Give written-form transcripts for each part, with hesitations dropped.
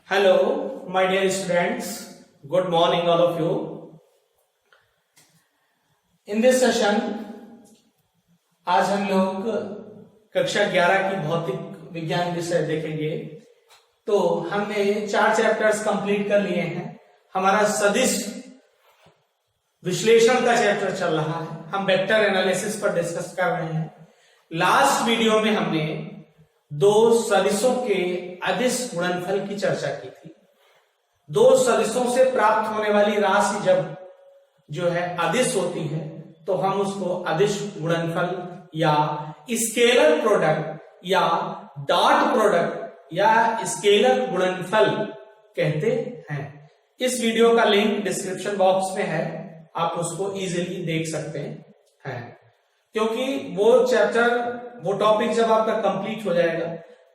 Hello, my dear students. Good morning, all of you. In this session, आज हम लोग कक्षा 11 की भौतिक विज्ञान विषय देखेंगे। तो हमने 4 चैप्टर्स कंप्लीट कर लिए हैं। हमारा सदिश विश्लेषण का चैप्टर चल रहा है। हम वेक्टर एनालिसिस पर डिस्कस कर रहे हैं। लास्ट वीडियो में हमने दो सदिशों के अदिश गुणनफल की चर्चा की थी। दो सदिशों से प्राप्त होने वाली राशि जब जो है अदिश होती है तो हम उसको अदिश गुणनफल या स्केलर प्रोडक्ट या डॉट प्रोडक्ट या स्केलर गुणनफल कहते हैं। इस वीडियो का लिंक डिस्क्रिप्शन बॉक्स में है, आप उसको इजीली देख सकते हैं, क्योंकि वो चैप्टर वो टॉपिक जब आपका कंप्लीट हो जाएगा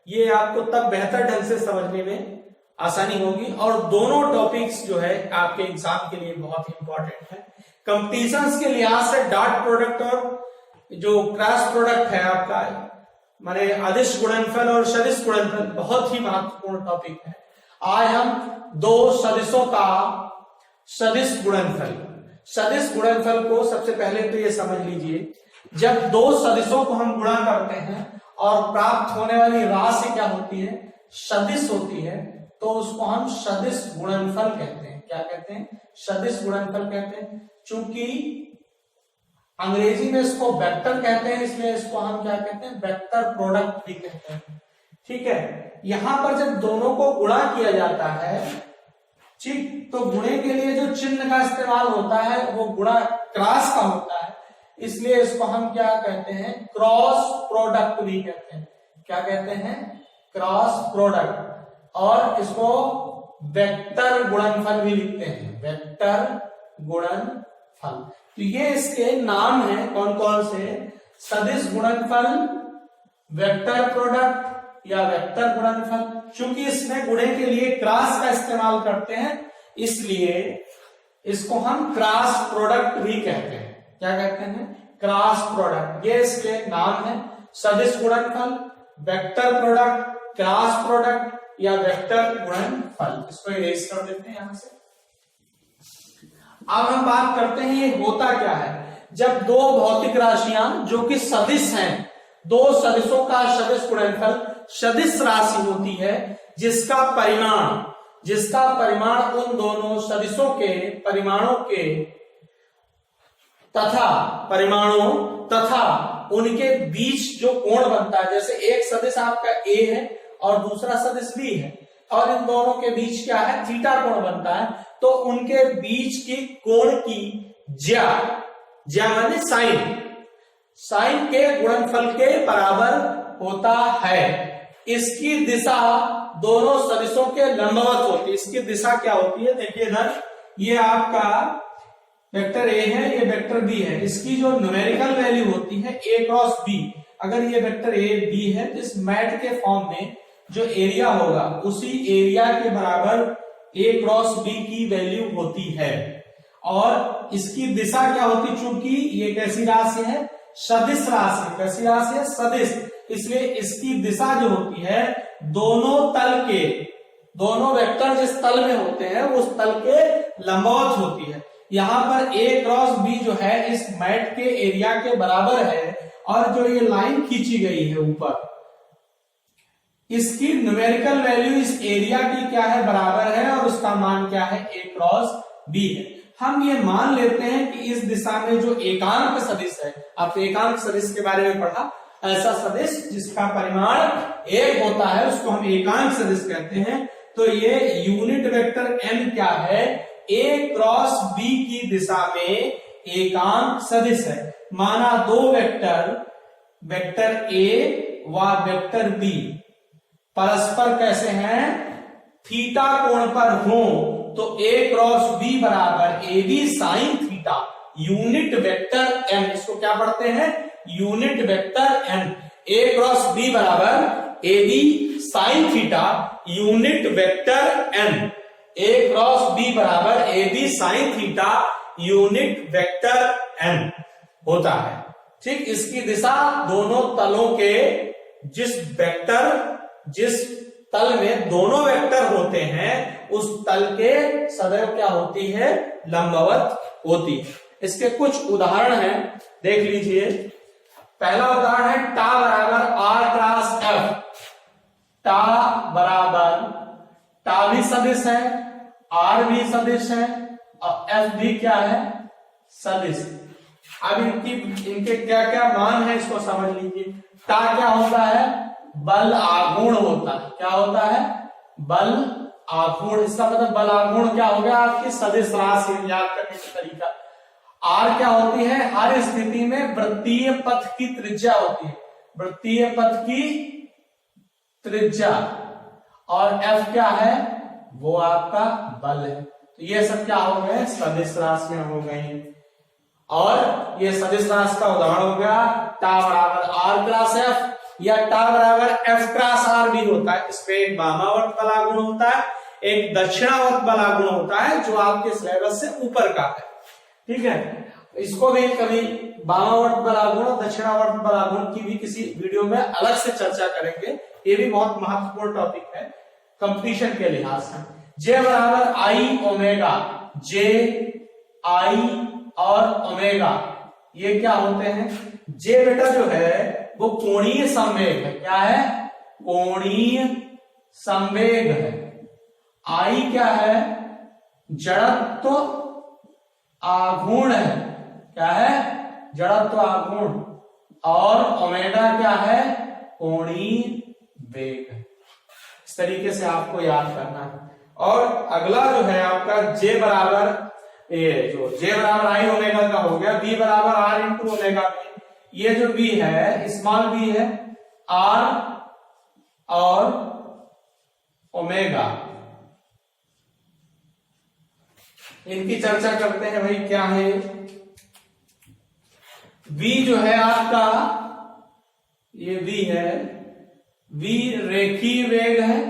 ये आपको तब बेहतर ढंग से समझने में आसानी होगी। और दोनों टॉपिक्स जो है आपके एग्जाम के लिए बहुत इंपॉर्टेंट है। कंपटीशंस के लिहाज से डॉट प्रोडक्ट और जो क्रॉस प्रोडक्ट है आपका माने अदिश गुणनफल और सदिश गुणनफल बहुत ही महत्वपूर्ण टॉपिक है। आज हम दो सदिशों का सदिश गुणनफल को सबसे पहले तो ये समझ लीजिए, जब दो सदिशों को हम गुणा करते हैं और प्राप्त होने वाली राशि क्या होती है, सदिश होती है, तो उसको हम सदिश गुणनफल कहते हैं। क्या कहते हैं? सदिश गुणनफल कहते हैं। चूंकि अंग्रेजी में इसको वेक्टर कहते हैं, इसलिए इसको हम क्या कहते हैं, वेक्टर प्रोडक्ट भी कहते हैं। ठीक है, यहां पर जब दोनों को गुणा किया जाता है, ठीक, तो गुणे के लिए जो चिन्ह का इस्तेमाल होता है वो गुणा क्रॉस का होता है, इसलिए इसको हम क्या कहते हैं, क्रॉस प्रोडक्ट भी कहते हैं। क्या कहते हैं? Cross product. और इसको वेक्टर गुणनफल भी लिखते हैं, वेक्टर गुणनफल। तो ये इसके नाम है कौन कौन से, सदिश गुणनफल, वेक्टर प्रोडक्ट या वेक्टर गुणनफल। चूंकि इसमें गुणे के लिए क्रॉस का इस्तेमाल करते हैं, इसलिए इसको हम क्रॉस प्रोडक्ट भी कहते हैं। क्या कहते हैं? Cross product. ये इसके नाम है, सदिश गुणनफल, वेक्टर प्रोडक्ट, क्रॉस प्रोडक्ट या वेक्टर गुणनफल। इसको इरेज कर देते हैं यहां से। अब हम बात करते हैं ये होता क्या है। जब दो भौतिक राशियां जो कि सदिश हैं, दो सदिशों का सदिश गुणनफल सदिश राशि होती है जिसका परिमाण उन दोनों सदिशों के परिमाणों के तथा उनके बीच जो कोण बनता है, जैसे एक सदिश आपका ए है और दूसरा सदिश बी है और इन दोनों के बीच क्या है, थीटा कोण बनता है, तो उनके बीच की कोण की ज्या माने साइन के गुणनफल के बराबर होता है। इसकी दिशा दोनों सदिशों के लंबवत होती है। इसकी दिशा क्या होती है, देखिए इधर ये आपका वेक्टर ए है, ये वेक्टर बी है। इसकी जो न्यूमेरिकल वैल्यू होती है ए क्रॉस बी, अगर ये वेक्टर ए बी है तो इस मैट के फॉर्म में जो एरिया होगा उसी एरिया के बराबर ए क्रॉस बी की वैल्यू होती है। और इसकी दिशा क्या होती, चूंकि ये कैसी राशि है, सदिश राशि। कैसी राशि है? सदिश। इसलिए इसकी दिशा जो होती है दोनों वेक्टर जिस तल में होते हैं उस तल के लंबवत होती है। यहां पर ए क्रॉस बी जो है इस मैट के एरिया के बराबर है और जो ये लाइन खींची गई है ऊपर, इसकी न्यूमेरिकल वैल्यू इस एरिया की क्या है, बराबर है, और उसका मान क्या है, ए क्रॉस बी है। हम ये मान लेते हैं कि इस दिशा में जो एकांक सदिश है, आपने एकांक सदिश के बारे में पढ़ा, ऐसा सदिश जिसका परिमाण एक होता है उसको हम एकांक सदिश कहते हैं। तो ये यूनिट वेक्टर एम क्या है, ए क्रॉस बी की दिशा में एकांक सदिश है। माना दो वेक्टर ए व वेक्टर बी परस्पर कैसे हैं, थीटा कोण पर हो, तो ए क्रॉस बी बराबर A B sine theta unit vector M. इसको क्या पढ़ते हैं, unit vector M. A cross B बराबर A B sine theta unit vector M. A cross B बराबर A B sine theta unit vector M होता है। ठीक, इसकी दिशा दोनों तलों के जिस तल में दोनों वेक्टर होते हैं उस तल के सदैव क्या होती है, लंबवत होती है। इसके कुछ उदाहरण हैं, देख लीजिए। पहला उदाहरण है टा बराबर आर क्रॉस एफ। टा बराबर, टा भी सदिश है, आर भी सदिश है और एफ भी क्या है, सदिश। अब इनके क्या क्या मान है इसको समझ लीजिए। टा क्या होता है, बल आघूर्ण होता है। क्या होता है, बल आघूर्ण। इसका मतलब बल आघूर्ण क्या हो गया, आपकी सदिश राशि याद करने का तरीका। आर क्या होती है, हर स्थिति में वृत्तीय पथ की त्रिज्या होती है, वृत्तीय पथ की त्रिज्या। और एफ क्या है, वो आपका बल है। तो ये सब क्या हो गए, सदिश राशियां हो गई। और ये सदिश राशि का उदाहरण हो गया टा बराबर आर क्रॉस एफ, या टा बराबर एफ क्रॉस आर भी होता है। इसमें एक वामावर्त बलागुण होता है, एक दक्षिणावर्त बलागुण होता है जो आपके सिलेबस से ऊपर का है, ठीक है। इसको भी कभी वामावर्त बलागुण और दक्षिणावर्त बलागुण की भी किसी वीडियो में अलग से चर्चा करेंगे। ये भी बहुत महत्वपूर्ण टॉपिक है कंपटीशन के लिहाज से। जे बराबर आई ओमेगा, जे आई और ओमेगा ये क्या होते हैं, जे बेटा जो है वो कोणीय संवेग है। क्या है, कोणीय संवेग है। आई क्या है, जड़त्व आघूर्ण है। क्या है, जड़त्व आघूर्ण। और ओमेगा क्या है, कोणीय वेग है। इस तरीके से आपको याद करना है। और अगला जो है आपका जे बराबर, ये जो जे बराबर आई ओमेगा का हो गया, बी बराबर आर इंटू ओमेगा बी। ये जो बी है स्मॉल बी है, आर और ओमेगा, इनकी चर्चा करते हैं भाई। क्या है, बी जो है आपका, ये बी है, बी रेखीय वेग है,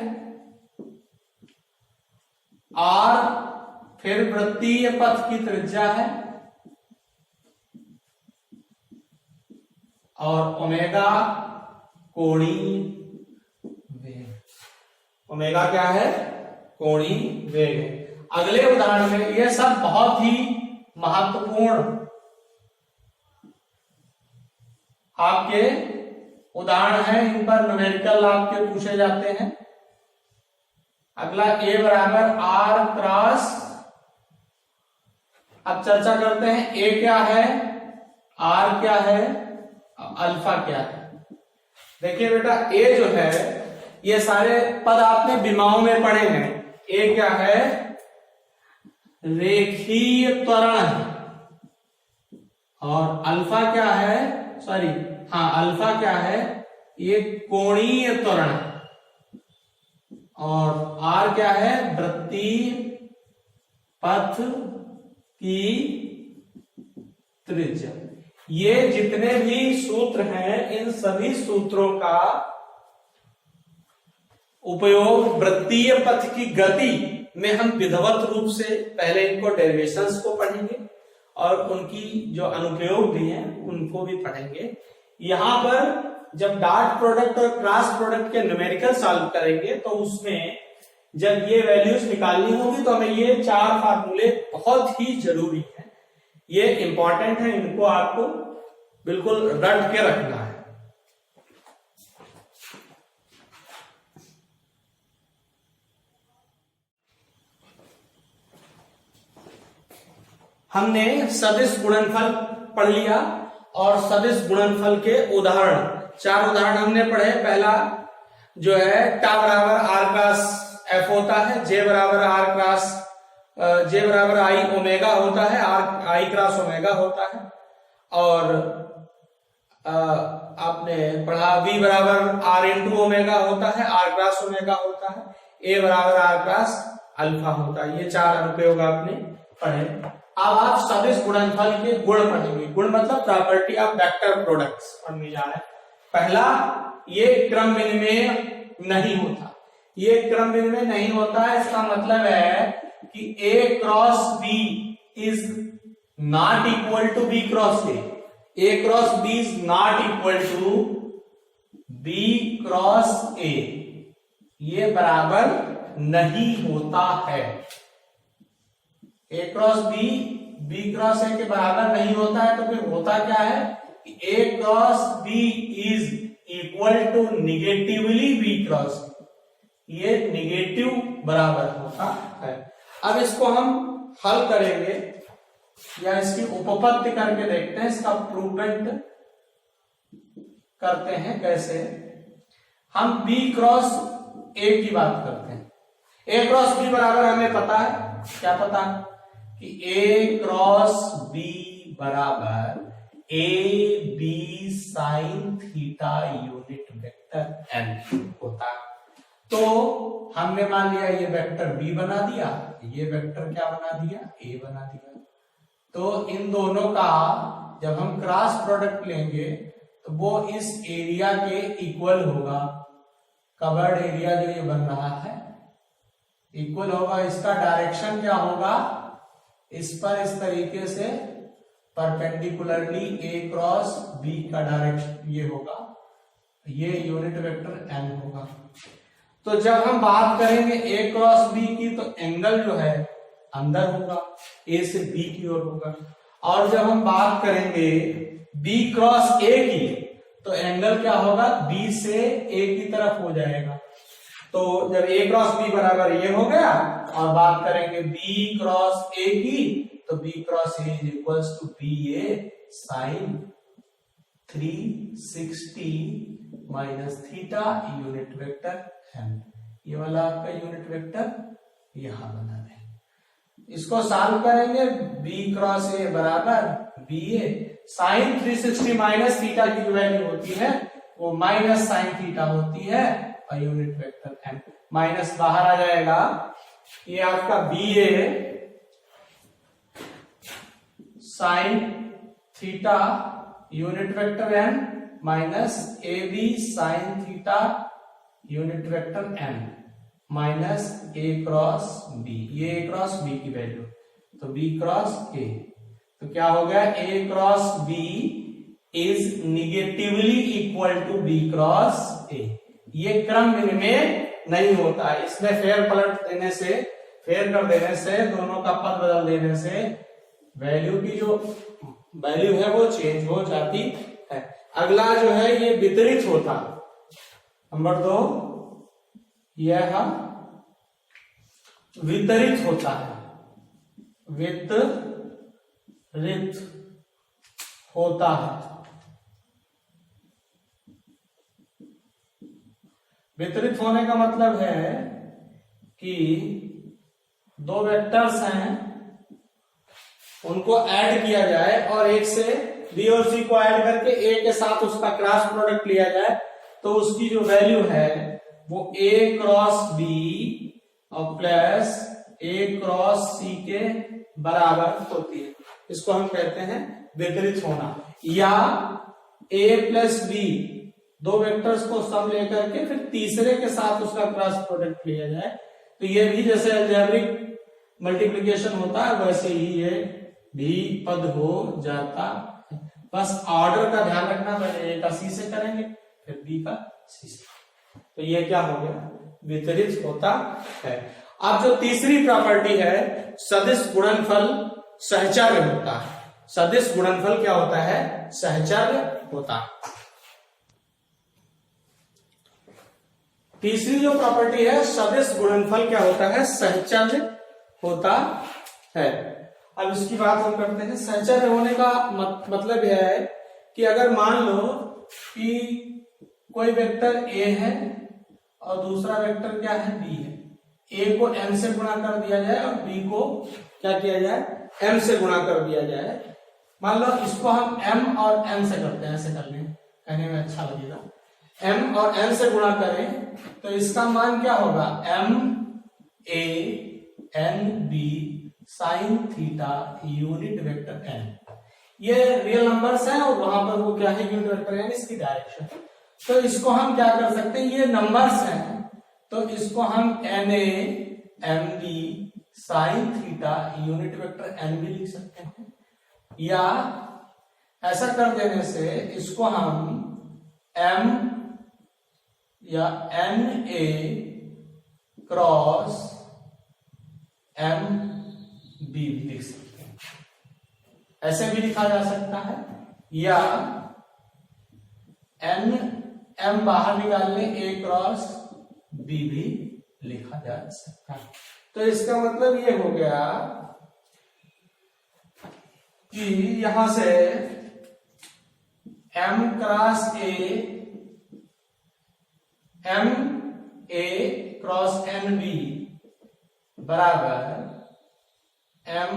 आर फिर वृत्तीय पथ की त्रिज्या है, और ओमेगा कोणीय वेग। ओमेगा क्या है, कोणीय वेग है। अगले उदाहरण में ये सब बहुत ही महत्वपूर्ण आपके उदाहरण हैं, इन पर न्यूमेरिकल आपके पूछे जाते हैं। अगला ए बराबर आर क्रॉस, अब चर्चा करते हैं ए क्या है, आर क्या है, अल्फा क्या है। देखिए बेटा ए जो है, ये सारे पद आपने विमाओं में पढ़े हैं। ए क्या है, रेखीय त्वरण है। और अल्फा क्या है, सॉरी हाँ अल्फा क्या है, ये कोणीय त्वरण है। और आर क्या है, वृत्तीय पथ की त्रिज्या। ये जितने भी सूत्र हैं, इन सभी सूत्रों का उपयोग वृत्तीय पथ की गति में हम विधिवत रूप से पहले इनको डेरिवेशंस को पढ़ेंगे और उनकी जो अनुप्रयोग भी हैं उनको भी पढ़ेंगे। यहां पर जब डॉट प्रोडक्ट और क्रॉस प्रोडक्ट के न्यूमेरिकल सॉल्व करेंगे तो उसमें जब ये वैल्यूज निकालनी होगी तो हमें ये चार फार्मूले बहुत ही जरूरी है, ये इंपॉर्टेंट है, इनको आपको बिल्कुल रट के रखना है। हमने सदिश गुणनफल पढ़ लिया और सदिश गुणनफल के उदाहरण, चार उदाहरण हमने पढ़े। पहला जो है टा बराबर आर क्रॉस एफ होता है, जे बराबर आर क्रॉस, जे बराबर आई ओमेगा होता है, आर आई क्रॉस ओमेगा होता है। और आपने पढ़ा वी बराबर आर इंटू ओमेगा होता है, आर क्रॉस ओमेगा होता है, ए बराबर आर क्रॉस अल्फा होता है। ये चार अनुप्रयोग आपने पढ़े। अब आप सदिश गुणनफल के गुण पढ़ेंगे। गुण मतलब प्रॉपर्टी ऑफ वेक्टर प्रोडक्ट्स पढ़ने जा रहे हैं। पहला, ये क्रम विनिमय नहीं होता। ये क्रम विनिमय नहीं होता है, इसका मतलब है कि A cross B is not equal to B cross A. A cross B is not equal to B cross A. ये बराबर नहीं होता है। A cross B B cross A के बराबर नहीं होता है, तो फिर होता क्या है कि A cross B is equal to negatively B cross, ये निगेटिव बराबर होता है। अब इसको हम हल करेंगे या इसकी उपपत्ति करके देखते हैं, इसका प्रूवमेंट करते हैं। कैसे? हम बी क्रॉस ए की बात करते हैं। ए क्रॉस बी बराबर हमें पता है, क्या पता है कि ए क्रॉस बी बराबर A B sine theta unit vector N होता है। तो हमने मान लिया ये वेक्टर बी बना दिया, ये वेक्टर क्या बना दिया, ए बना दिया। तो इन दोनों का जब हम क्रॉस प्रोडक्ट लेंगे तो वो इस एरिया के इक्वल होगा। कवर्ड एरिया जो ये बन रहा है इक्वल होगा। इसका डायरेक्शन क्या होगा, इस पर इस तरीके से परपेंडिकुलरली ए क्रॉस बी का डायरेक्शन ये होगा, ये यूनिट वेक्टर एन होगा। तो जब हम बात करेंगे ए क्रॉस बी की तो एंगल जो है अंदर होगा, ए से बी की ओर होगा। और जब हम बात करेंगे बी क्रॉस ए की तो एंगल क्या होगा, बी से ए की तरफ हो जाएगा। तो जब ए क्रॉस बी बराबर ये हो गया और बात करेंगे बी क्रॉस ए की तो B cross A is equals to B A sine 360 minus theta unit vector N. ये वाला आपका यूनिट वेक्टर यहां बना दें। इसको सॉल्व करेंगे, बी क्रॉस ए बराबर B A sine 360 minus theta की जो वैल्यू होती है वो माइनस साइन थीटा होती है और यूनिट वेक्टर एन। माइनस बाहर आ जाएगा, ये आपका B A sine theta unit vector N minus A B sine theta unit vector N minus A cross B, ये ए क्रॉस बी की वैल्यू, तो बी क्रॉस ए। तो क्या हो गया, A cross B is negatively equal to B cross A. ये क्रम में नहीं होता है, इसमें फेर पलट देने से, फेर कर देने से, दोनों का पद बदल देने से वैल्यू की जो वैल्यू है वो चेंज हो जाती है। अगला जो है ये वितरित होता है। नंबर 2 यह वितरित होता है, वितरित होता है। वितरित होने का मतलब है कि दो वेक्टर्स हैं, उनको ऐड किया जाए और एक से बी और सी को ऐड करके ए के साथ उसका क्रॉस प्रोडक्ट लिया जाए तो उसकी जो वैल्यू है वो ए क्रॉस बी और प्लस ए क्रॉस सी के बराबर होती है। इसको हम कहते हैं वितरित होना। या ए प्लस बी, दो वेक्टर्स को सम लेकर के फिर तीसरे के साथ उसका क्रॉस प्रोडक्ट लिया जाए तो ये भी जैसे अलजेब्रिक मल्टीप्लिकेशन होता है वैसे ही ये भी पद हो जाता है। बस ऑर्डर का ध्यान रखना, पहले ए का सी से करेंगे फिर बी का सी से। तो ये क्या हो गया, वितरित होता है। अब जो तीसरी प्रॉपर्टी है सदिश गुणनफल सहचर्य होता है। सदिश गुणनफल क्या होता है, सहचर्य होता है। तीसरी जो प्रॉपर्टी है सदिश गुणनफल क्या होता है, सहचर्य होता है। अब इसकी बात हम करते हैं। सहचर्य होने का मतलब यह है कि अगर मान लो कि कोई वेक्टर ए है और दूसरा वेक्टर क्या है, बी है। ए को एम से गुणा कर दिया जाए और बी को क्या किया जाए, एम से गुणा कर दिया जाए। मान लो इसको हम एम और एन से करते हैं, ऐसे कर लें, कहने में अच्छा लगेगा। एम और एन से गुणा करें तो इसका मान क्या होगा, M A N B sine theta unit vector N. ये रियल नंबर्स हैं और वहां पर वो क्या है, यूनिट वेक्टर एन, इसकी डायरेक्शन। तो इसको हम क्या कर सकते हैं, ये नंबर्स हैं तो इसको हम N A M B sine theta unit vector N भी लिख सकते हैं। या ऐसा कर देने से इसको हम एम या N A cross M B भी लिख सकते हैं, ऐसे भी लिखा जा सकता है, या एन एम बाहर निकाल लें, ए क्रॉस बी भी लिखा जा सकता है। तो इसका मतलब ये हो गया कि यहां से M A cross N B बराबर N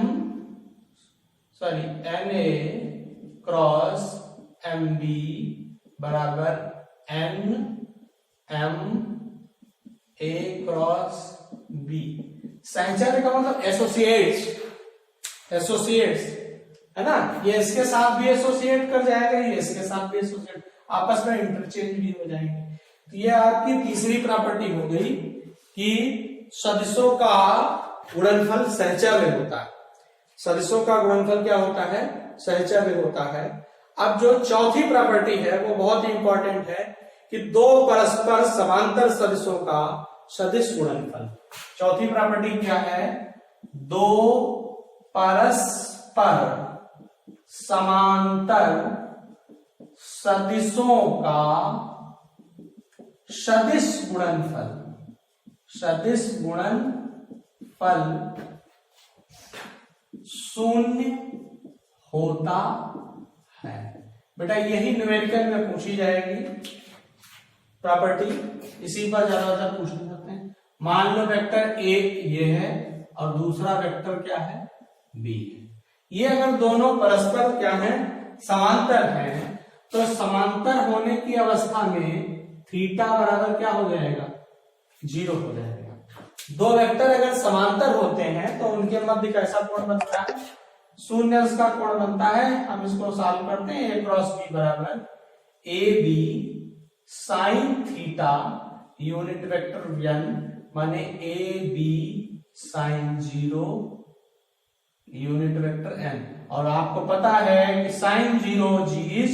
A cross M B बराबर N M A cross B. संचय का मतलब एसोसिएट्स है ना, ये इसके साथ भी एसोसिएट कर जाएगा, ये इसके साथ भी एसोसिएट, आपस में इंटरचेंज भी हो जाएंगे। तो ये आपकी तीसरी प्रॉपर्टी हो गई कि सदिशों का गुणनफल सहचर्य होता है। सदिशों का गुणनफल क्या होता है? सहचर्य होता है। अब जो चौथी प्रॉपर्टी है वो बहुत इंपॉर्टेंट है कि दो परस्पर समांतर सदिशों का सदिश गुणनफल। चौथी प्रॉपर्टी क्या है? दो परस्पर समांतर सदिशों का सदिश गुणनफल शून्य होता है। बेटा यही न्यूमेरिकल में पूछी जाएगी प्रॉपर्टी, इसी पर ज्यादातर पूछना चाहते हैं। मान लो वेक्टर ए ये है और दूसरा वेक्टर क्या है? बी है। ये अगर दोनों परस्पर क्या है? समांतर हैं, तो समांतर होने की अवस्था में थीटा बराबर क्या हो जाएगा? 0 हो जाएगा। दो वेक्टर अगर समांतर होते हैं तो उनके मध्य कैसा कोण बनता है? शून्य उसका कोण बनता है। हम इसको सॉल्व करते हैं। ए क्रॉस बी बराबर A B sine theta unit vector n माने A B sine 0 unit vector n। और आपको पता है कि साइन 0 g इज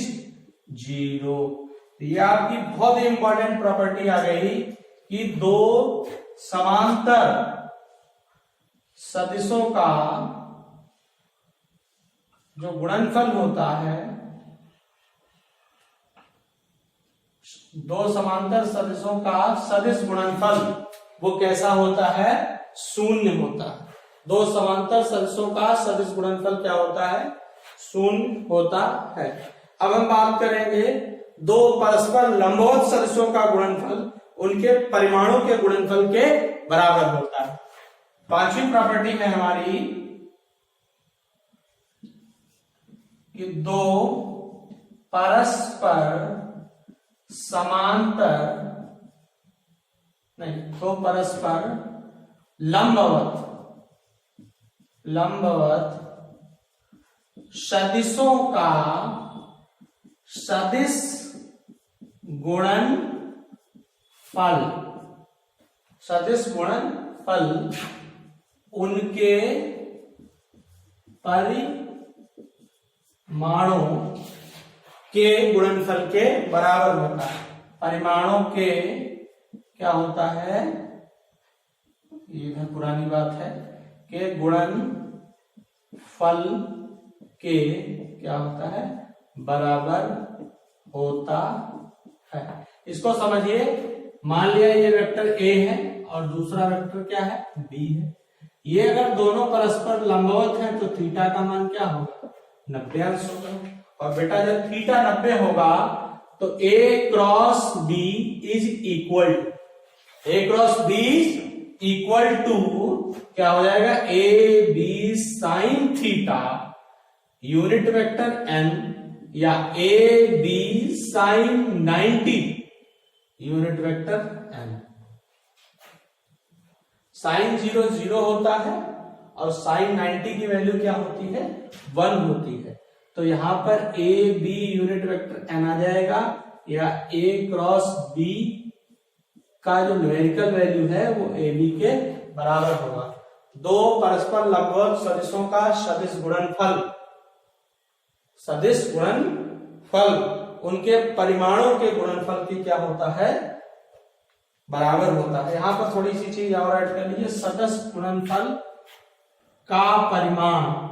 0। ये आपकी बहुत ही इंपॉर्टेंट प्रॉपर्टी आ गई कि दो समांतर सदिशों का जो गुणनफल होता है, दो समांतर सदिशों का सदिश गुणनफल वो कैसा होता है? शून्य होता है। दो समांतर सदिशों का सदिश गुणनफल क्या होता है? शून्य होता है। अब हम बात करेंगे दो परस्पर लंबवत सदिशों का गुणनफल उनके परिमाणों के गुणनफल के बराबर होता है। पांचवी प्रॉपर्टी है हमारी कि दो परस्पर समांतर नहीं, दो परस्पर लंबवत सदिशों का सदिश गुणनफल उनके परिमाणों के गुणनफल के बराबर होता है। परिमाणों के क्या होता है? ये पुरानी बात है कि गुणनफल के क्या होता है? बराबर होता है। इसको समझिए, मान लिया ये वेक्टर ए है और दूसरा वेक्टर क्या है? बी है। ये अगर दोनों परस्पर लंबवत हैं तो थीटा का मान क्या होगा? 90 अंश होगा। और बेटा जब थीटा 90 होगा तो A cross B is equal to क्या हो जाएगा? A B sine theta unit vector N या A B sine 90 unit vector N. Sine 0 0 होता है और साइन 90 की वैल्यू क्या होती है? 1 होती है। तो यहां पर A B unit vector N आ जाएगा, या ए क्रॉस बी का जो न्यूमेरिकल वैल्यू है वो ए बी के बराबर होगा। दो परस्पर लंबवत सदिशों का सदिश गुणनफल उनके परिमाणों के गुणनफल की क्या होता है? बराबर होता है। यहां पर थोड़ी सी चीज और ऐड कर लीजिए, सदस्य गुणनफल का परिमाण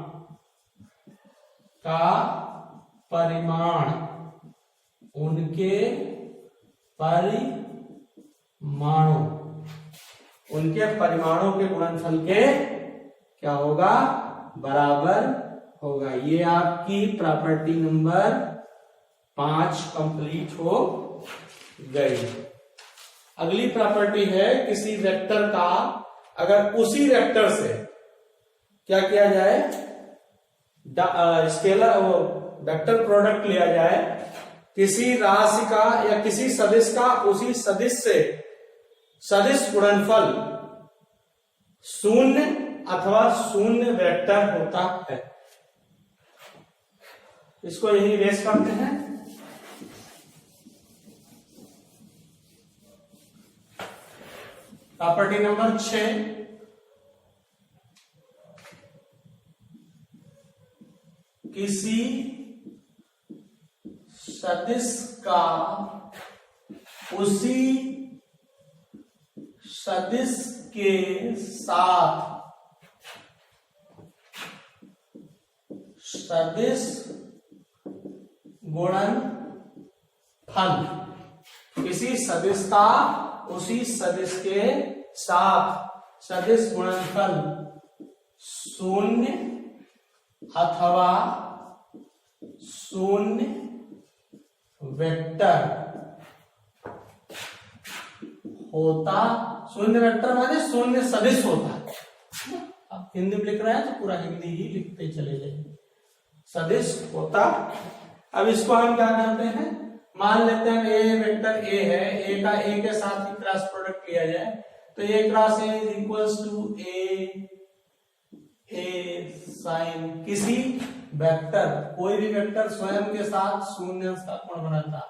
उनके परिमाणों के गुणनफल के क्या होगा, बराबर होगा। ये आपकी प्रॉपर्टी नंबर 5 कंप्लीट हो गई। अगली प्रॉपर्टी है, किसी वेक्टर का अगर उसी वेक्टर से क्या किया जाए, स्केलर वेक्टर प्रोडक्ट लिया जाए, किसी राशि का या किसी सदिश का उसी सदिश से सदिश गुणनफल शून्य अथवा शून्य वेक्टर होता है। इसको यही रेस करते हैं। प्रॉपर्टी नंबर 6, किसी सदिश का उसी सदिश के साथ सदिश गुणनफल, किसी सदिश का उसी सदिश के साथ सदिश गुणनफल शून्य अथवा शून्य वेक्टर होता। शून्य वेक्टर माने शून्य सदिश होता है। आप हिंदी में लिख रहे हैं तो पूरा हिंदी ही लिखते चले जाइए, सदिश होता। अब इसको हम क्या करते हैं, मान लेते हैं ए वेक्टर ए है, ए का ए के साथ ही क्रॉस प्रोडक्ट लिया जाए तो A cross A is equals to A sine किसी वेक्टर, कोई भी वेक्टर स्वयं के साथ शून्य अंश का कोण बनाता है।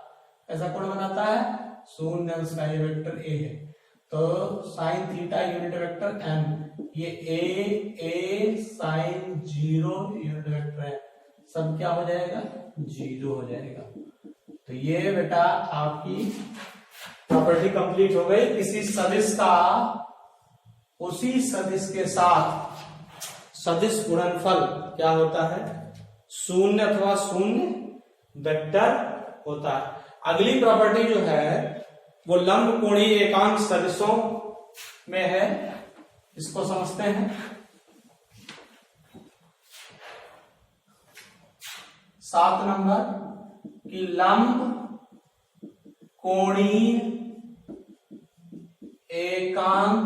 ऐसा कोण बनाता है शून्य अंश का, ये वेक्टर ए है तो sine theta unit vector M, ये ए साइन 0 यूनिट वेक्टर है, सब क्या हो जाएगा 0 हो जाएगा। तो ये बेटा आपकी प्रॉपर्टी कंप्लीट हो गई। किसी सदिश का उसी सदिश के साथ सदिश गुणनफल क्या होता है, शून्य अथवा शून्य वेक्टर होता है। अगली प्रॉपर्टी जो है वो लंब कोणीय एकांक सदिशों में है, इसको समझते हैं। 7 नंबर की लंब कोणीय एकांक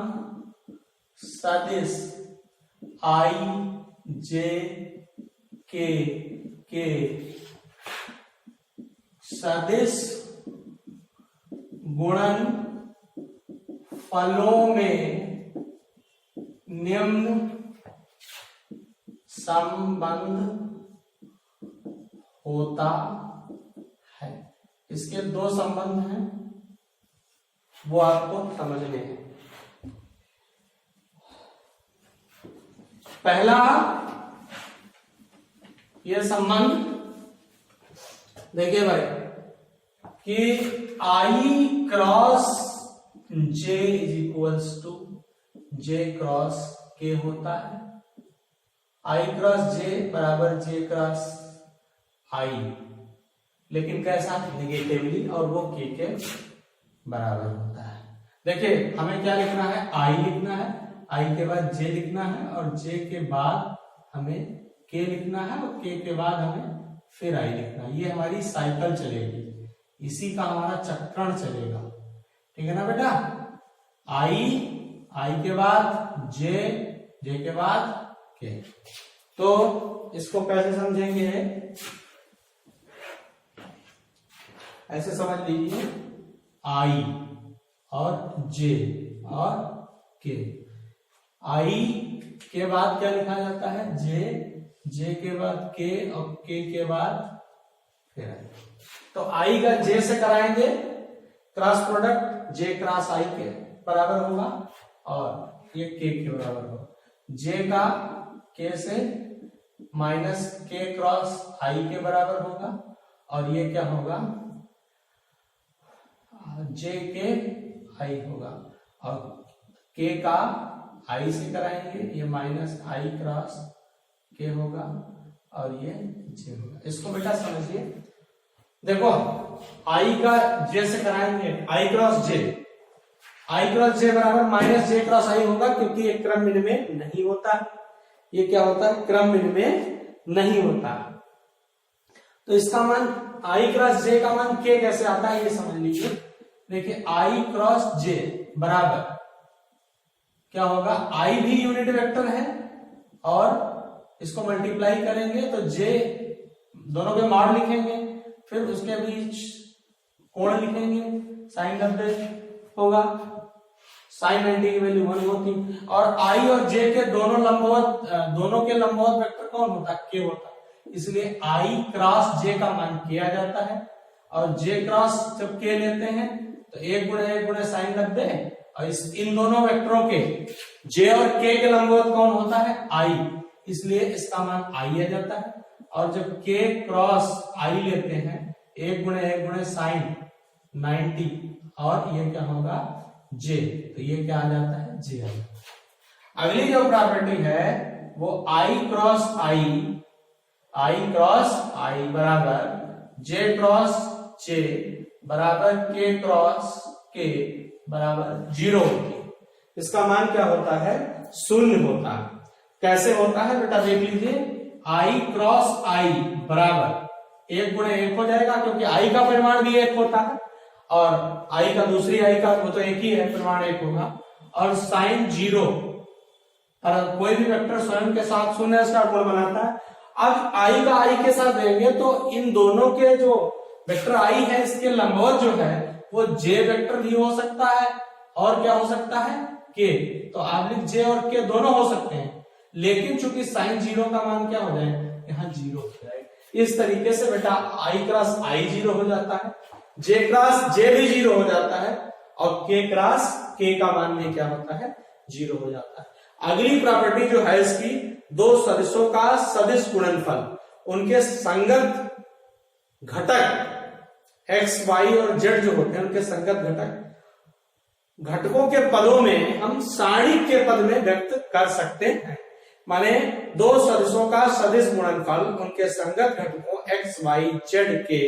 सदिश आई जे के सदिश गुणन फलों में निम्न संबंध होता है। इसके 2 संबंध हैं, वो आपको समझने हैं। पहला ये संबंध देखिए भाई कि I cross J is equals to J cross K होता है। आई क्रॉस जे बराबर जे क्रॉस आई, लेकिन कैसा निगेटिवली, और वो के बराबर होता है। देखिए हमें क्या लिखना है, आई लिखना है, आई के बाद जे लिखना है और जे के बाद हमें के लिखना है और के बाद हमें फिर आई लिखना है। ये हमारी साइकिल चलेगी, इसी का हमारा चक्रण चलेगा, ठीक है ना बेटा। आई के बाद जे के बाद के। तो इसको कैसे समझेंगे, ऐसे समझ लीजिए, आई और जे और के। आई के बाद क्या लिखा जाता है, जे के बाद के और के बाद फिर आई। तो आई का जे से कराएंगे क्रॉस प्रोडक्ट, जे क्रॉस आई के बराबर होगा और ये के बराबर होगा। जे का के से माइनस के क्रॉस आई के बराबर होगा और ये क्या होगा, जे के आई होगा, और के का आई से कराएंगे, ये माइनस आई क्रॉस के होगा और ये जे होगा। इसको बेटा समझिए, देखो आई का जे से कराएंगे, आई क्रॉस जे, आई क्रॉस जे बराबर माइनस जे क्रॉस आई होगा, क्योंकि ये क्रम विनिमय नहीं होता, ये क्या होता है, क्रम विनिमय नहीं होता। तो इसका मान आई क्रॉस जे का मान के कैसे आता है ये समझ लीजिए। देखिए आई क्रॉस जे बराबर क्या होगा, आई भी यूनिट वेक्टर है और इसको मल्टीप्लाई करेंगे तो जे दोनों के मॉड लिखेंगे, फिर उसके बीच कोण लिखेंगे, साइन 90 होगा, साइन 90 की वैल्यू 1 होती, और आई और जे के दोनों के लंबवत वेक्टर कौन होता है, के होता है। इसलिए आई क्रॉस जे का मान किया जाता है, और जे क्रॉस जब के लेते हैं तो 1 गुणे साइन 90, और इन दोनों वेक्टरों के जे और के लंबवत कौन होता है, आई, इसलिए इसका मान आई आ जाता है। और जब के क्रॉस आई लेते हैं 1 गुणे साइन 90, और ये क्या होगा, जे, तो ये क्या आ जाता है, जे आ जाता है। अगली जो प्रॉपर्टी है वो आई क्रॉस आई बराबर जे क्रॉस जे बराबर के क्रॉस के बराबर 0 होती है। इसका मान क्या होता है, 0 होता है। कैसे होता है बेटा देख लीजिए, आई क्रॉस आई बराबर 1 गुणे 1 हो जाएगा, क्योंकि आई का परिमाण भी 1 होता है, और आई का दूसरी आई का वो तो एक ही है, परिमाण 1 होगा, और साइन 0, और कोई भी वेक्टर स्वयं के साथ 0 इसका गुण बनाता है। अब आई का आई के साथ देंगे तो इन दोनों के जो वेक्टर आई है इसके लंबवत जो है वो जे वेक्टर भी हो सकता है, और क्या हो सकता है, के। तो आप लिख जे और के दोनों हो सकते हैं, लेकिन चूंकि साइन 0 का मान क्या हो जाए, यहाँ 0 हो जाएगा। इस तरीके से बेटा आई क्रॉस आई 0 हो जाता है, जे क्रॉस जे भी 0 हो जाता है, और के क्रॉस के का मान भी क्या होता है, 0 हो जाता है। अगली प्रॉपर्टी जो है इसकी, दो सदिशों का सदिश गुणनफल, उनके संगत घटक x, y और z जो होते हैं उनके संगत घटकों के पदों में हम सारणिक के पद में व्यक्त कर सकते हैं। माने दो सदिशों का सदिश गुणनफल उनके संगत घटकों x, y, z के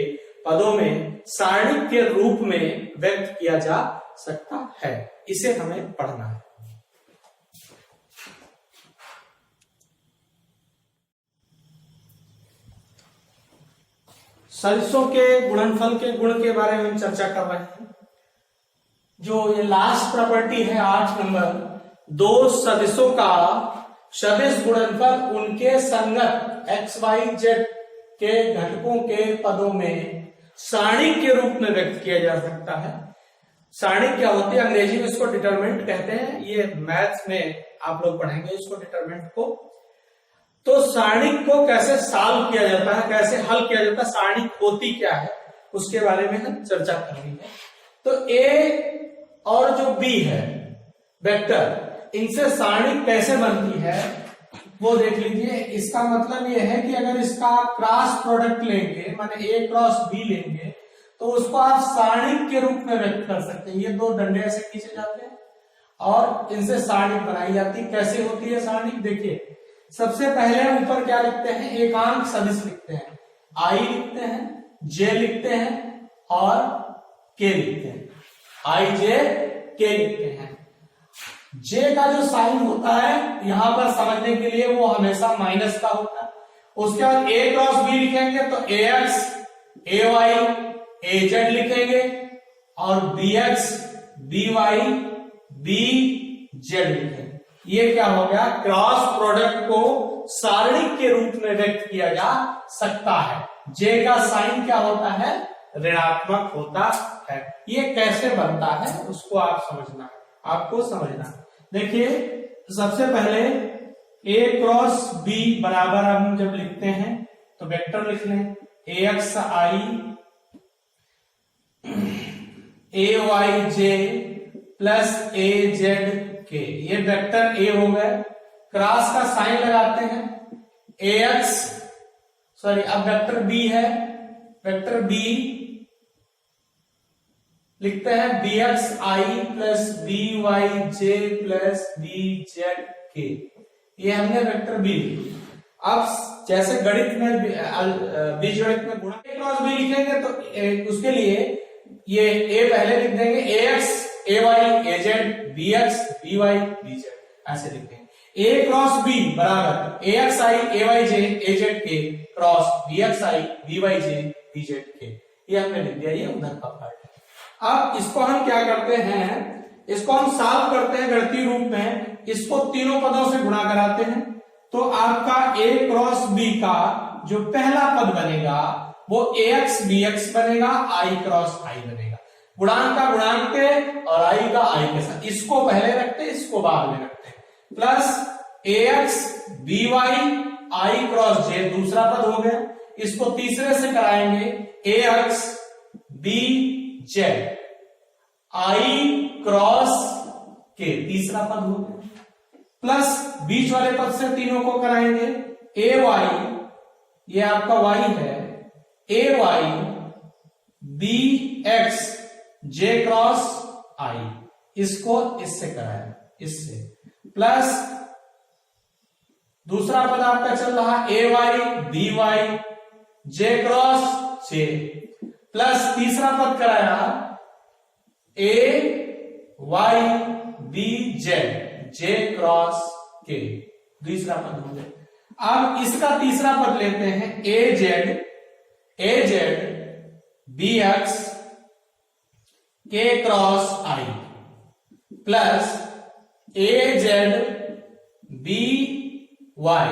पदों में सारणिक के रूप में व्यक्त किया जा सकता है। इसे हमें पढ़ना है। सदिशों के गुणनफल के गुण के बारे में हम चर्चा कर रहे हैं। जो ये लास्ट प्रॉपर्टी है 8 नंबर, दो सदिशों का सदिश गुणनफल उनके संगत x, y, z के घटकों के पदों में सारणिक के रूप में व्यक्त किया जा सकता है। सारणिक क्या होती है, अंग्रेजी में इसको डिटरमिनेंट कहते हैं, ये मैथ्स में आप लोग पढ़ेंगे इसको डिटरमिनेंट को। तो सारणिक को कैसे सॉल्व किया जाता है, कैसे हल किया जाता है, सारणिक होती क्या है, उसके बारे में हम चर्चा कर रही है। तो ए और जो बी है वेक्टर, इनसे सारणिक कैसे बनती है वो देख लीजिए। इसका मतलब ये है कि अगर इसका क्रॉस प्रोडक्ट लेंगे, माने ए क्रॉस बी लेंगे, तो उसको आप सारणिक के रूप में व्यक्त कर सकते हैं। ये दो डंडे ऐसे खींचे जाते हैं और इनसे सारणिक बनाई जाती है। कैसे होती है सारणिक, देखिए सबसे पहले ऊपर क्या लिखते हैं, एकांक सदिश लिखते हैं, आई लिखते हैं, जे लिखते हैं और के लिखते हैं, आई जे के लिखते हैं। जे का जो साइन होता है यहां पर समझने के लिए वो हमेशा माइनस का होता है। उसके बाद ए क्रॉस बी लिखेंगे तो A X, A Y, A Z लिखेंगे, और B X, B Y, B Z लिखेंगे। ये क्या हो गया, क्रॉस प्रोडक्ट को सारणिक के रूप में व्यक्त किया जा सकता है। जे का साइन क्या होता है, ऋणात्मक होता है। ये कैसे बनता है उसको आप समझना है, आपको समझना है। देखिए सबसे पहले ए क्रॉस बी बराबर हम जब लिखते हैं तो वेक्टर लिख लें, ए X I, A Y J plus A Z K, ये वेक्टर ए हो गए। क्रॉस का साइन लगाते हैं, ए एक्स, सॉरी अब वेक्टर बी है, वेक्टर बी लिखते हैं बी एक्स आई प्लस बी वाई जे प्लस बी जेड के, ये हमने वेक्टर बी। अब जैसे गणित में बीजगणित में गुणा ए क्रॉस बी लिखेंगे तो उसके लिए ये ए पहले लिख देंगे, A X A Y A Z, B X B Y B Z, ऐसे लिखेंगे। ए क्रॉस बी बराबर A X I A Y J A Z K cross B X I B Y J B Z K, ये हमने लिख दिया, ये उधर का पार्ट है। अब इसको हम क्या करते हैं, इसको हम सॉल्व करते हैं गणितीय रूप में, इसको तीनों पदों से गुणा कराते हैं। तो आपका ए क्रॉस बी का जो पहला पद बनेगा वो ए एक्स बी एक्स बनेगा, आई क्रॉस आई बनेगा, गुणांक का गुणांक के और आई का आई के साथ, इसको पहले रखते हैं, इसको बाद में रखते हैं, plus A X B Y I cross J दूसरा पद हो गया, इसको तीसरे से कराएंगे A X B Z I cross K तीसरा पद हो गया, प्लस बीच वाले पद से तीनों को कराएंगे ए वाई, ये आपका वाई है, ए वाई बी एक्स जे क्रॉस आई, इसको इससे कराया, इससे, प्लस दूसरा पद आपका चल रहा ए वाई बी वाई जे क्रॉस जे, प्लस तीसरा पद कराया ए Y B Z J cross के, दूसरा पद हो गया। अब इसका तीसरा पद लेते हैं ए जेड बी एक्स के क्रॉस आई, प्लस ए जेड बी वाई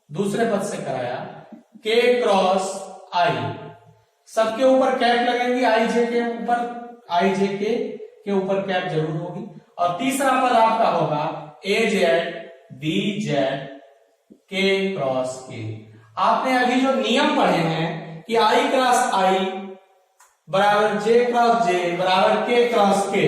दूसरे पद से कराया के क्रॉस आई, सबके ऊपर कैप लगेंगी, आई जे के ऊपर, आई जे के ऊपर कैप जरूर होगी, और तीसरा पद आपका होगा ए Z B Z K cross के। आपने अभी जो नियम पढ़े हैं कि आई क्रॉस आई बराबर जे क्रॉस जे बराबर के क्रॉस के,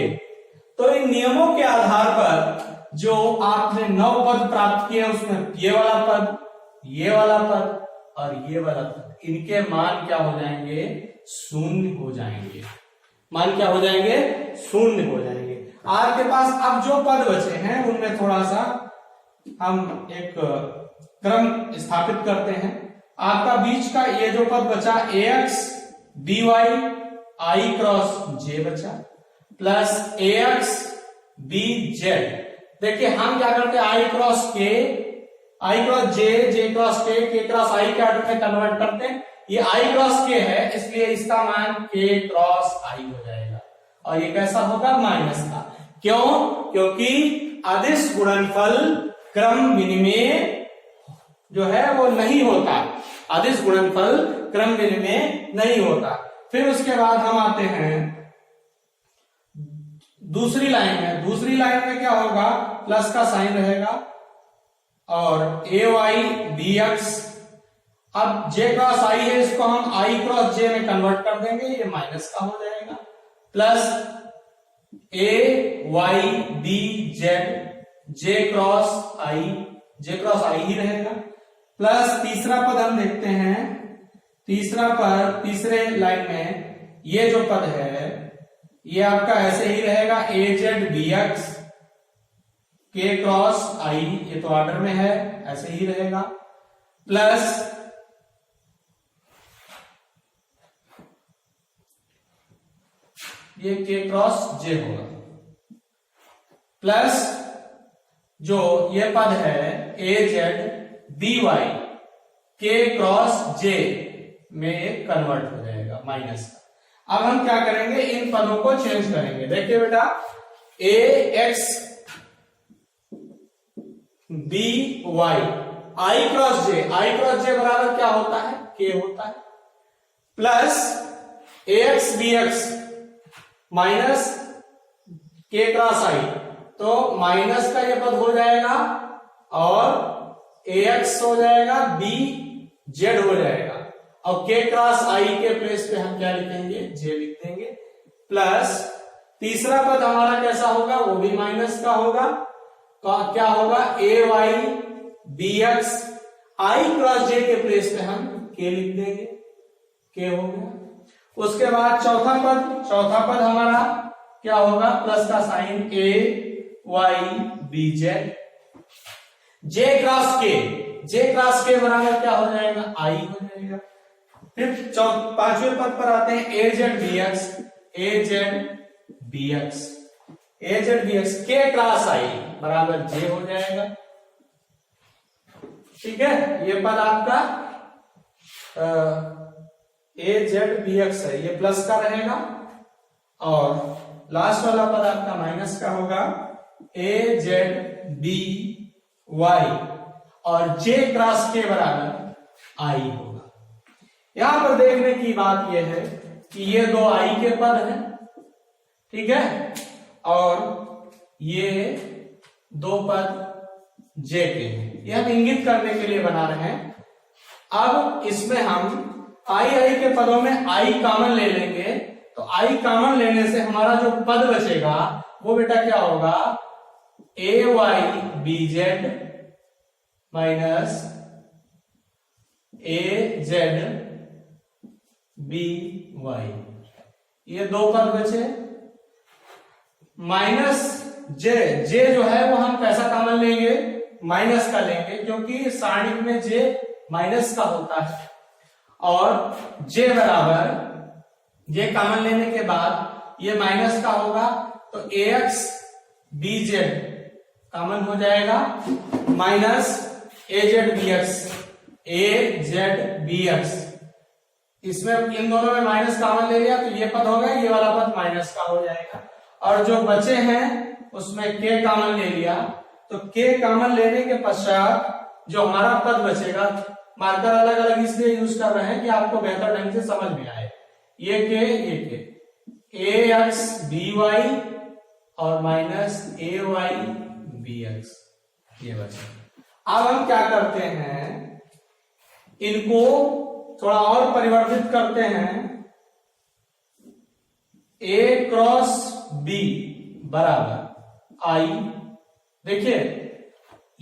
तो इन नियमों के आधार पर जो आपने 9 पद प्राप्त किए उसमें ये वाला पद, ये वाला पद और ये वाला पद, इनके मान क्या हो जाएंगे, शून्य हो जाएंगे, मान क्या हो जाएंगे, शून्य हो जाएंगे। आपके पास अब जो पद बचे हैं उनमें थोड़ा सा हम एक क्रम स्थापित करते हैं। आपका बीच का ये जो पद बचा ए X B Y I cross जे बचा, plus A X B Z, देखिए हम क्या करते हैं आई क्रॉस के, आई क्रॉस जे, जे क्रॉस के क्रॉस आई के ऑर्डर में कन्वर्ट करते हैं, ये आई क्रॉस के है इसलिए इसका मान के क्रॉस आई हो जाएगा, और ये कैसा होगा, माइनस का। क्यों? क्योंकि अदिश गुणनफल क्रम विनिमय जो है वो नहीं होता, अदिश गुणनफल क्रम विनिमय नहीं होता। फिर उसके बाद हम आते हैं दूसरी लाइन में, दूसरी लाइन में क्या होगा, प्लस का साइन रहेगा और ए वाई बी एक्स, अब जे क्रॉस आई है इसको हम आई क्रॉस जे में कन्वर्ट कर देंगे, ये माइनस का हो जाएगा, प्लस ए Y B Z J cross आई, जे क्रॉस आई ही रहेगा, प्लस तीसरा पद हम देखते हैं, तीसरा पद तीसरे लाइन में ये जो पद है ये आपका ऐसे ही रहेगा, ए जेड बी एक्स के क्रॉस आई, ये तो ऑर्डर में है ऐसे ही रहेगा, प्लस ये के क्रॉस जे होगा, प्लस जो ये पद है ए जेड बी वाई के क्रॉस जे में कन्वर्ट हो जाएगा, माइनस का। अब हम क्या करेंगे, इन पदों को चेंज करेंगे। देखिए बेटा, ए X B Y I cross J, I cross जे बराबर क्या होता है, के होता है, plus A X B x minus के क्रॉस आई, तो माइनस का ये पद हो जाएगा और ए एक्स हो जाएगा, बी जेड हो जाएगा, और के क्रॉस आई के प्लेस पे हम क्या लिखेंगे, जे लिख देंगे, प्लस तीसरा पद हमारा कैसा होगा, वो भी माइनस का होगा, क्या होगा, ए वाई बी एक्स आई क्रॉस जे के प्लेस पे हम के लिख देंगे, के हो गया। उसके बाद चौथा पद हमारा क्या होगा, प्लस का साइन ए वाई बी जेड, जे क्रॉस के बराबर क्या हो जाएगा, आई हो जाएगा। फिर पांचवें पद पर आते हैं ए जेड बी एक्स, के क्रॉस आई बराबर जे हो जाएगा। ठीक है, ये पद आपका ए जेड बी एक्स है, ये प्लस का रहेगा, और लास्ट वाला पद आपका माइनस का होगा, ए जेड बी वाई और जे क्रॉस के बराबर आई होगा। यहां पर देखने की बात यह है कि ये दो आई के पद हैं, ठीक है, और ये दो पद जे के हैं। ये हम इंगित करने के लिए बना रहे हैं। अब इसमें हम आई के पदों में आई कॉमन ले लेंगे, तो आई कॉमन लेने से हमारा जो पद बचेगा वो बेटा क्या होगा, ए वाई बी जेड माइनस ए जेड बी वाई, ये दो पद बचे। माइनस जे जो है वो हम कैसा कॉमन लेंगे, माइनस का लेंगे, क्योंकि सारणिक में जे माइनस का होता है, और जे बराबर, जे कॉमन लेने के बाद ये माइनस का होगा, तो A X B Z common हो जाएगा, माइनस ए जेड बी एक्स, इसमें इन दोनों में माइनस कॉमन ले लिया तो ये पद हो गया, ये वाला पद माइनस का हो जाएगा, और जो बचे हैं उसमें के कॉमन ले लिया, तो के कॉमन लेने के पश्चात जो हमारा पद बचेगा, मार्कर अलग अलग इसलिए यूज कर रहे हैं कि आपको बेहतर ढंग से समझ में आए, ये के ए एक्स बी वाई और माइनस ए वाई बी एक्स, ये बचे। अब हम क्या करते हैं, इनको थोड़ा और परिवर्तित करते हैं, ए क्रॉस बी बराबर आई। देखिए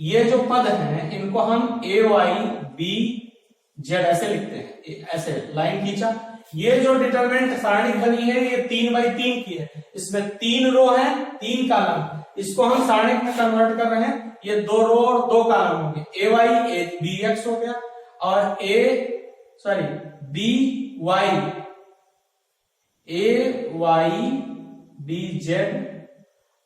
ये जो पद हैं इनको हम ए वाई बी जेड ऐसे लिखते हैं, ऐसे लाइन खींचा। ये जो डिटरमिनेंट सारणी बनी है ये 3x3 की है, इसमें 3 रो है 3 कॉलम, इसको हम सारणी में कन्वर्ट कर रहे हैं, ये 2 रो और 2 कॉलम होंगे, ए वाई बी एक्स हो गया और बी वाई बी जेड,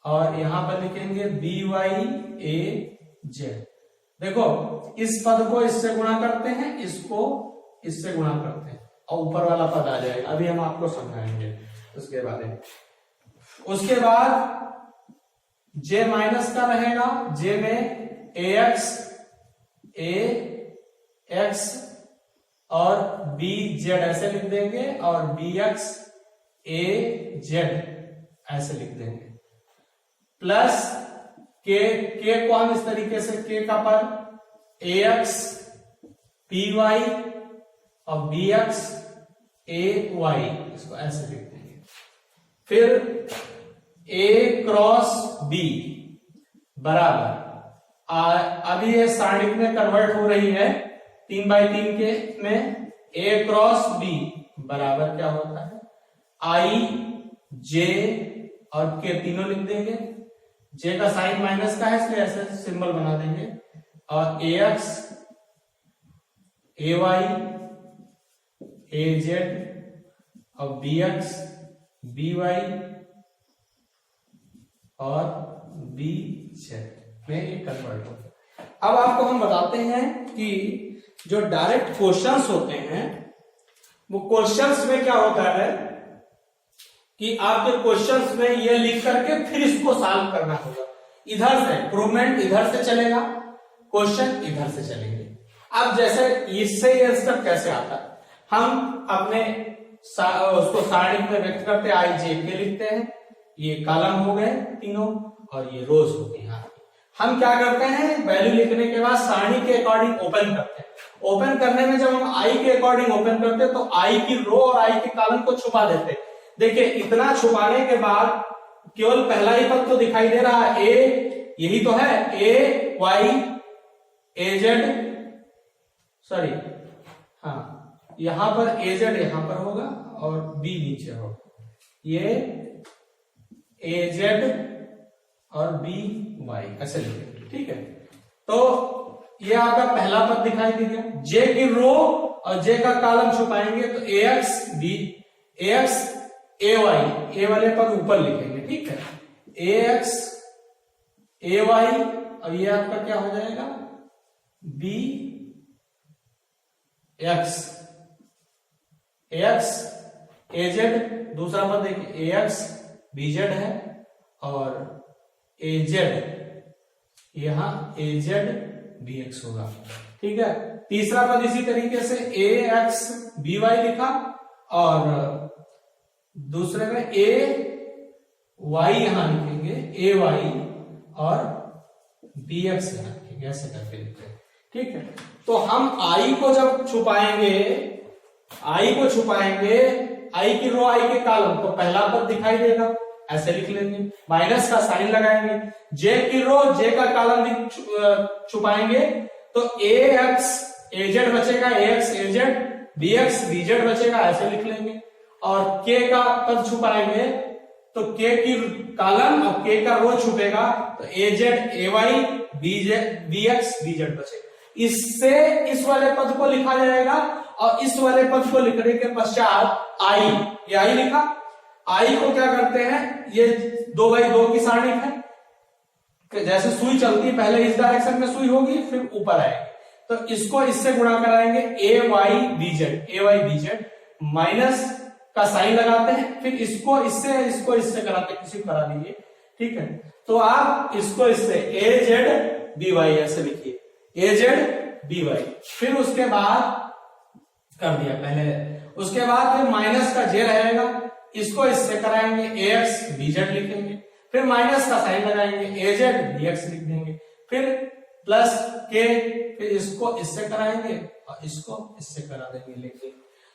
और यहां पर लिखेंगे बी वाई ए जेड। देखो इस पद को इससे गुणा करते हैं, इसको इससे गुणा करते हैं और ऊपर वाला पद आ जाएगा। अभी हम आपको समझाएंगे उसके बारे में। उसके बाद जे माइनस का रहेगा, जे में ए एक्स और बी जेड ऐसे लिख देंगे और बी एक्स ए जेड ऐसे लिख देंगे, प्लस के को हम इस तरीके से के का पद ए एक्स पी वाई और बी एक्स ए वाई, इसको ऐसे लिख देंगे। फिर ए क्रॉस बी बराबर, अभी ये सारणिक में कन्वर्ट हो रही है 3x3 के में, ए क्रॉस बी बराबर क्या होता है, आई जे और के तीनों लिख देंगे, जे का साइन माइनस का है इसलिए ऐसे सिंबल बना देंगे, और ए X A Y A Z और बी एक्स बी वाई और बी जेड में ये कन्वर्ट होता है। अब आपको हम बताते हैं कि जो डायरेक्ट क्वेश्चंस होते हैं वो क्वेश्चंस में क्या होता है कि आपके क्वेश्चंस में ये लिख करके फिर इसको सॉल्व करना होगा। इधर से प्रूवमेंट इधर से चलेगा, क्वेश्चन इधर से चलेंगे। अब जैसे इससे ये स्टेप कैसे आता है, हम अपने उसको सारणी में व्यक्त करते आई जे के लिखते हैं, ये कॉलम हो गए तीनों और ये रोज हो गई। हम क्या करते हैं, वैल्यू लिखने के बाद सारणी के अकॉर्डिंग ओपन करते हैं। ओपन करने में जब हम आई के अकॉर्डिंग ओपन करते हैं तो आई की रो और आई के कॉलम को छुपा देते हैं। देखिए इतना छुपाने के बाद केवल पहला ही पद तो दिखाई दे रहा है, ए यही तो है, ए वाई ए जेड, सॉरी हाँ यहां पर ए जेड यहां पर होगा और बी नीचे हो, ये AZ और BY ऐसे लिखेंगे, ठीक है। तो ये आपका पहला पद दिखाई दे गया। जे की रो और जे का कॉलम छुपाएंगे तो AX AY, ए वाले पद ऊपर लिखेंगे, ठीक है। AX AY और ये आपका क्या हो जाएगा BX AZ, दूसरा पद देखिए AX BZ है और AZ यहां AZ BX होगा, ठीक है। तीसरा पद इसी तरीके से AX BY लिखा और दूसरे में AY यहां लिखेंगे, AY और BX यहां लिखेंगे, ऐसे करके लिखेंगे, ठीक है। तो हम I को जब छुपाएंगे, I की रो I के कॉलम, तो पहला पद दिखाई देगा, ऐसे लिख लेंगे, माइनस का साइन लगाएंगे। जे की रो जे का कॉलम छुपाएंगे तो AX AZ बचेगा, AX AZ BX BZ बचेगा, ऐसे लिख लेंगे। और K का पद छुपाएंगे तो K की कॉलम और K का रो छुपेगा तो AZ AY BX BZ बचेगा। इससे इस वाले पद को लिखा जाएगा और इस वाले पद को लिखने के पश्चात I लिखा। I को क्या करते हैं, ये 2x2 की सारणी है, जैसे सुई चलती है पहले इस डायरेक्शन में सुई होगी फिर ऊपर आएगी, तो इसको इससे गुणा कराएंगे AY BZ माइनस का साइन लगाते हैं, फिर इसको इससे कराते हैं, किसी को करा दीजिए, ठीक है। तो आप इसको इससे AZ BY ऐसे लिखिए, AZ BY, फिर उसके बाद कर दिया पहले, उसके बाद फिर माइनस का जे रहेगा, इसको इससे कराएंगे AX BZ लिखेंगे, फिर माइनस का साइन लगाएंगे AZ BX लिख देंगे, फिर प्लस K, फिर इसको इससे कराएंगे और इसको इससे करा देंगे, लिखेंगे।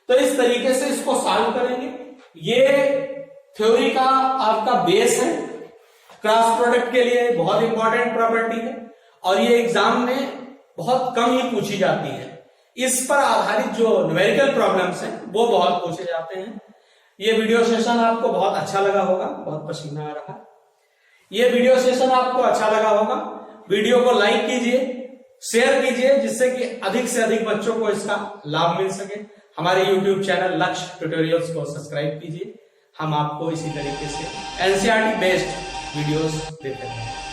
तो इस तरीके से इसको सॉल्व करेंगे। ये थ्योरी का आपका बेस है, क्रॉस प्रोडक्ट के लिए बहुत इंपॉर्टेंट प्रॉपर्टी है और ये एग्जाम में बहुत कम ही पूछी जाती है। इस पर आधारित जो न्यूमेरिकल प्रॉब्लम्स हैं वो बहुत पूछे जाते हैं। ये वीडियो सेशन आपको बहुत अच्छा लगा होगा, बहुत पसीना आ रहा है। ये वीडियो सेशन आपको अच्छा लगा होगा, वीडियो को लाइक कीजिए, शेयर कीजिए, जिससे कि अधिक से अधिक बच्चों को इसका लाभ मिल सके। हमारे YouTube चैनल लक्ष्य ट्यूटोरियल्स को सब्सक्राइब कीजिए, हम आपको इसी तरीके से NCERT बेस्ड वीडियोस देते हैं।